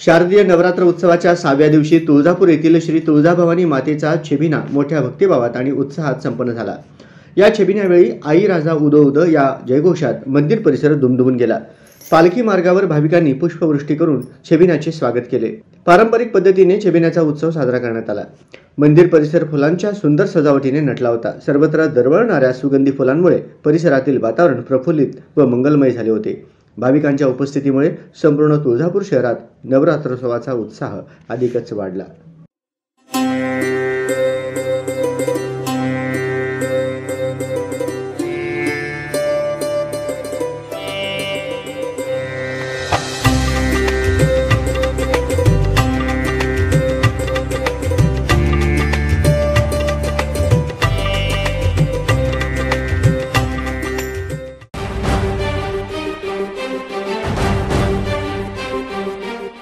शारदीय नवरात्र उत्सवाच्या 6व्या दिवशी तुळजापूर येथील श्री तुळजाभवानी मातेचा छबिना मोठ्या भक्तिभावात आणि उत्साहात संपन्न झाला। या छबिन्यावेळी आई राजा उदो उदो या जयघोषात मंदिर परिसर दुमदुमून गेला। पालखी मार्गावर भाविकांनी पुष्पवृष्टी करून छबिन्याचे स्वागत केले। पारंपरिक पद्धतीने छबिन्याचा उत्सव साजरा करण्यात आला। मंदिर परिसर फुलांच्या सुंदर सजावटीने नटला होता। सर्वत्र दरवळणाऱ्या सुगंधी फुलांमुळे परिसरातील वातावरण प्रफुल्लित व मंगलमय झाले होते। भाविकांच्या उपस्थितीमुळे संपूर्ण तुळजापूर शहरात नवरात्रोत्सवाचा उत्साह अधिकच वाढला।